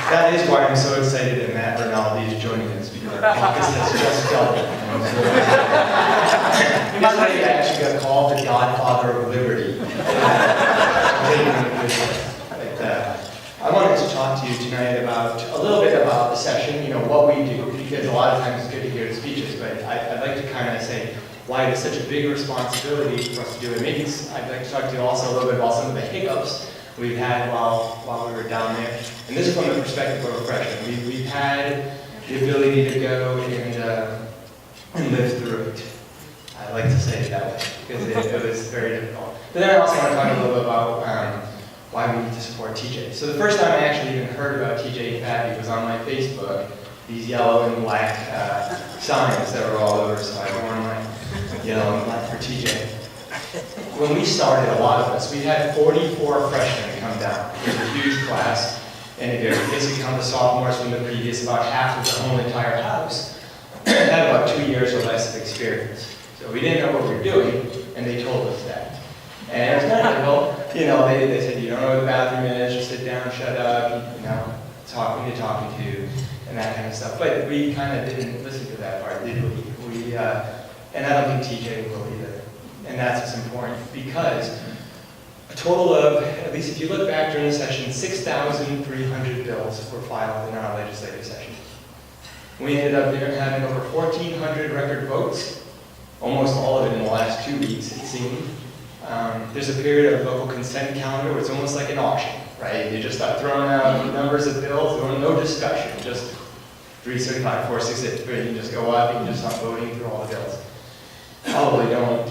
That is why I'm so excited that Matt Rinaldi is joining us, because our caucus has just doubled. This lady actually got called the Godfather of Liberty. I wanted to talk to you tonight about a little bit about the session, what we do, because a lot of times it's good to hear the speeches, but I'd like to kind of say why it's such a big responsibility for us to do it. Maybe I'd like to talk to you also a little bit about some of the hiccups we've had while we were down there. And this is from the perspective of a freshman. We've had the ability to go and live through it. I like to say it that way, because it was very difficult. But then I also want to talk a little bit about why we need to support TJ. So the first time I actually even heard about TJ and Fabby was on my Facebook, these yellow and black signs that were all over, so I wore my yellow and black for TJ. When we started, a lot of us, we had 44 freshmen come down. It was a huge class, and it basically come the sophomores from the previous, about half of the whole entire house had about 2 years or less of experience. So we didn't know what we were doing, and they told us that. And it was kind of difficult. They said, you don't know where the bathroom is, just sit down, shut up, talk when you're talking to, and that kind of stuff. But we kind of didn't listen to that part, did we? And I don't think TJ will either. And that's what's important, because a total of, at least if you look back during the session, 6,300 bills were filed in our legislative session. We ended up having over 1,400 record votes, almost all of it in the last 2 weeks, it seemed. There's a period of local consent calendar where it's almost like an auction, right? You just start throwing out numbers of bills, there was no discussion, just 335, 468, you can just go up and you just start voting through all the bills. Probably don't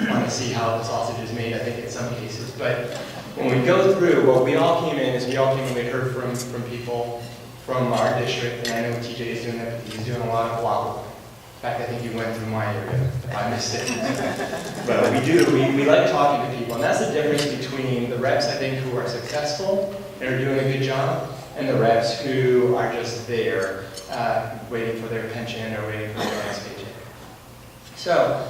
want to see how the sausage is made, I think, in some cases. But when we go through, what we all came in is we heard from people from our district, and I know TJ is doing that, but he's doing a lot of block work. In fact, I think you went through my area. I missed it. But we like talking to people, and that's the difference between the reps, I think, who are successful and are doing a good job, and the reps who are just there waiting for their pension or waiting for their next paycheck. So,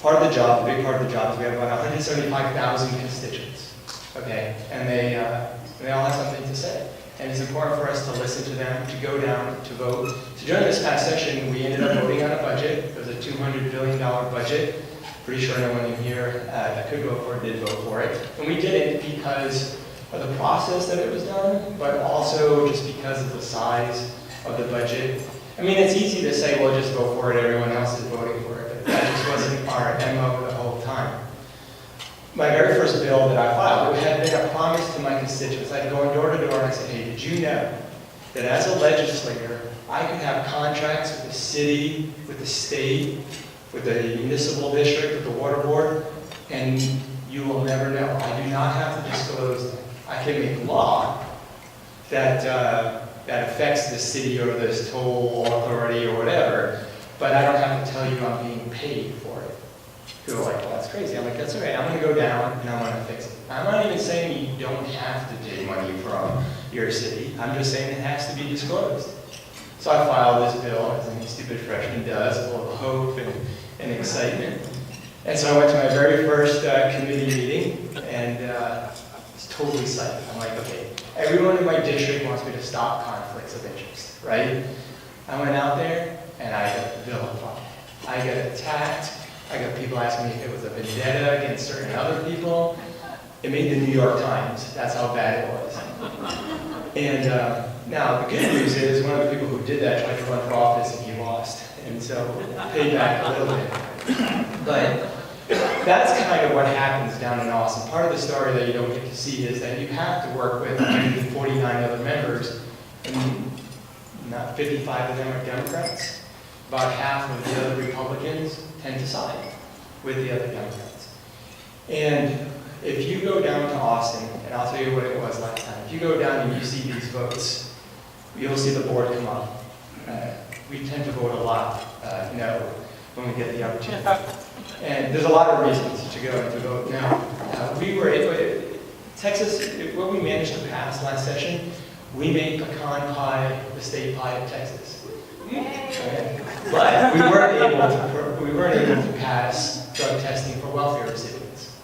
part of the job, the big part of the job, is we have about 175,000 constituents, okay? And they all have something to say. And it's important for us to listen to them, to go down, to vote. So during this past session, we ended up voting on a budget. It was a $200 billion budget. Pretty sure no one in here that could vote for it did vote for it. And we did it because of the process that it was done, but also just because of the size of the budget. I mean, it's easy to say, well, just vote for it, everyone else is voting for it. But that just wasn't our MO the whole time. My very first bill that I filed, it had been a promise to my constituents. I'd go door to door and I said, hey, did you know that as a legislator, I could have contracts with the city, with the state, with the municipal district, with the water board, and you will never know. I do not have to disclose them. I can make law that affects the city or this toll authority or whatever, but I don't have to tell you I'm being paid for it. People are like, well, that's crazy. I'm like, that's all right. I'm going to go down and I'm going to fix it. I'm not even saying you don't have to take money from your city. I'm just saying it has to be disclosed. So I filed this bill, as any stupid freshman does, full of hope and excitement. And so I went to my very first committee meeting, and was totally psyched. I'm like, okay, everyone in my district wants me to stop conflicts of interest, right? I went out there, and I got vilified. I got attacked. I got people asking me if it was a vendetta against certain other people. It made the New York Times. That's how bad it was. And now the good news is one of the people who did that tried to run for office and he lost. And so paid back a little bit. But that's kind of what happens down in Austin. Part of the story that you don't get to see is that you have to work with 149 other members, and not 55 of them are Democrats. About half of the other Republicans tend to side with the other Democrats. And if you go down to Austin, and I'll tell you what it was last time, if you go down and you see these votes, you'll see the board come up. We tend to vote a lot no when we get the opportunity. And there's a lot of reasons to go and to vote no. We were able, Texas, what we managed to pass last session, we made pecan pie the state pie of Texas. Okay. But we weren't able to pass drug testing for welfare recipients.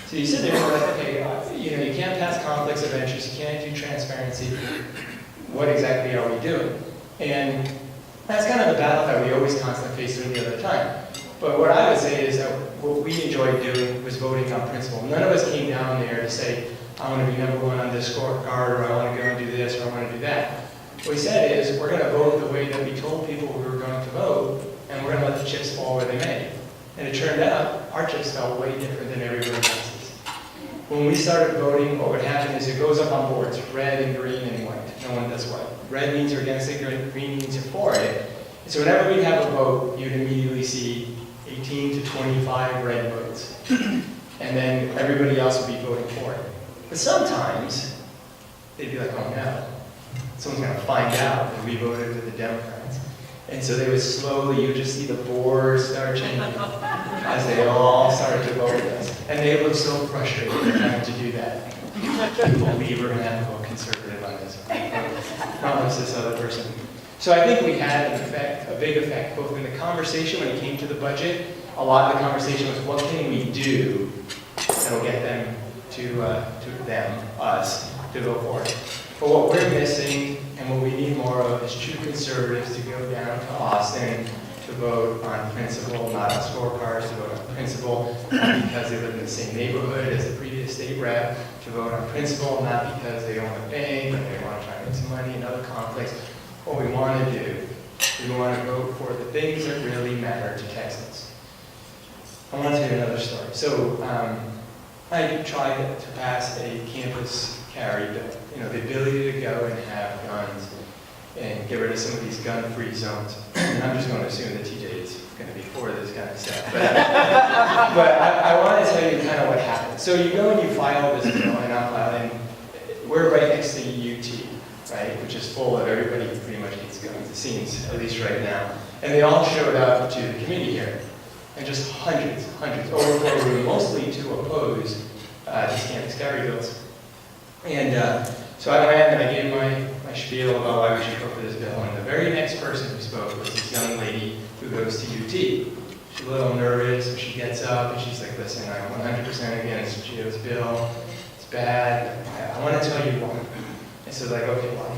So you sit there and you're like, okay, you can't pass conflicts of interest, you can't do transparency. what exactly are we doing? And that's kind of the battle that we always constantly face any other time. But what I would say is that what we enjoyed doing was voting on principle. None of us came down there to say, I want to be number one on this scorecard, or I want to go and do this, or I want to do that. What we said is, we're going to vote the way that we told people we were going to vote, and we're going to let the chips fall where they may. And it turned out, our chips fell way different than everybody else's. When we started voting, what would happen is it goes up on boards, red and green and white. No one does white. Red means you're against it, green means you're for it. And so whenever we'd have a vote, you'd immediately see 18 to 25 red votes. And then everybody else would be voting for it. But sometimes, they'd be like, oh no, someone's going to find out that we voted for the Democrats. And so they would slowly, you would just see the boards start changing as they all started to vote with us. And they looked so frustrated having to do that. We were going to have to vote conservative on this. Promise this other person. So I think we had an effect, a big effect, both in the conversation when it came to the budget. A lot of the conversation was, what can we do that'll get them us, to vote for it. But what we're missing, and what we need more of, is true conservatives to go down to Austin to vote on principle, not on scorecards, to vote on principle, not because they live in the same neighborhood as the previous state rep, to vote on principle, not because they own a bank, or they want to try and make some money in other conflicts. What we want to do is we want to vote for the things that really matter to Texans. I want to tell you another story. So I tried to pass a campus carry bill, the ability to go and have guns and get rid of some of these gun-free zones. And I'm just going to assume that TJ is going to be for this kind of stuff. But I want to tell you kind of what happened. So you go and you file this bill, and I'm filing. We're right next to UT, right, which is full of everybody who pretty much gets guns, it seems, at least right now. And they all showed up to the committee hearing. And just hundreds, overwhelmingly, mostly to oppose these campus carry bills. And so I ran and I gave my spiel about why we should vote for this bill. And the very next person who spoke was this young lady who goes to UT. She's a little nervous, but she gets up and she's like, listen, I'm 100% against Gio's bill. It's bad. I want to tell you why. And so like, okay, why?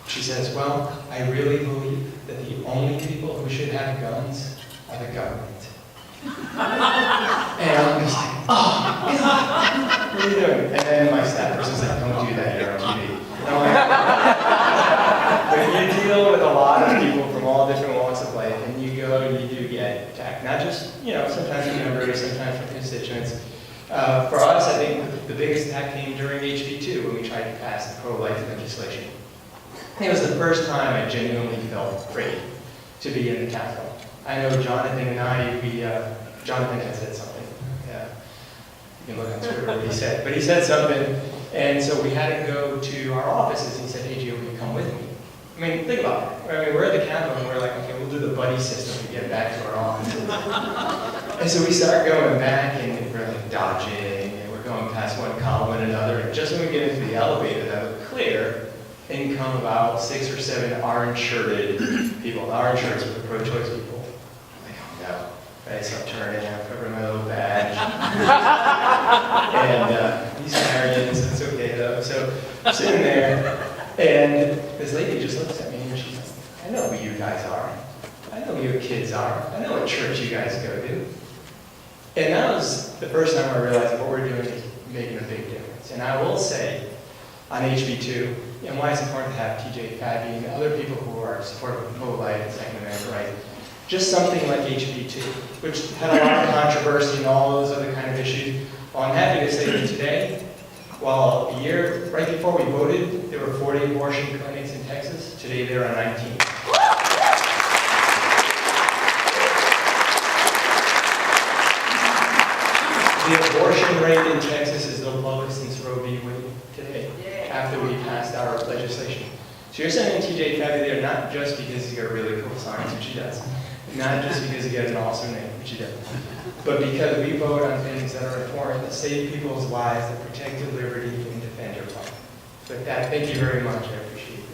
She says, well, I really believe that the only people who should have guns are the government. And I'm just like, oh, God, what are you doing? And then my staff person's like, don't do that, you're on TV. And I'm like, but you deal with a lot of people from all different walks of life, and you go and you do get attacked. Not just, sometimes from members, sometimes from constituents. For us, I think the biggest attack came during HB2 when we tried to pass the pro-life legislation. I think it was the first time I genuinely felt afraid to be in the Capitol. I know Jonathan and I, Jonathan had said something. Yeah, you can look on Twitter what he said. But he said something, and so we had to go to our offices, and he said, hey, Gio, will you come with me? I mean, think about it. I mean, we're at the Capitol, and we're like, okay, we'll do the buddy system to get back to our offices. And so we start going back, and we're like dodging, and we're going past one column and another, and just when we get into the elevator, that looked clear, in come about 6 or 7 orange-shirted people. The orange shirts were the pro-choice people. Right, so I'm turning, I'm covering my little badge. And he's carrying, so it's okay though. So I'm sitting there, and this lady just looks at me and she's like, I know who you guys are. I know who your kids are. I know what church you guys go to. And that was the first time I realized what we're doing is making a big difference. And I will say, on HB2, and why it's important to have TJ, Fabby, and other people who are supportive of pro-life and Second Amendment rights, just something like HB2, which had a lot of controversy and all those other kind of issues. Well, I'm happy to say that today, while a year right before we voted, there were 40 abortion clinics in Texas. Today there are 19. The abortion rate in Texas is the lowest since Roe v. Wade today, after we passed our legislation. So you're sending TJ Fabby there not just because he's got a really cool signs, which he does. Not just because he has an awesome name, which he does, but because we vote on things that are important, that save people's lives, that protect your liberty, and defend your life. So with that, thank you very much. I appreciate it.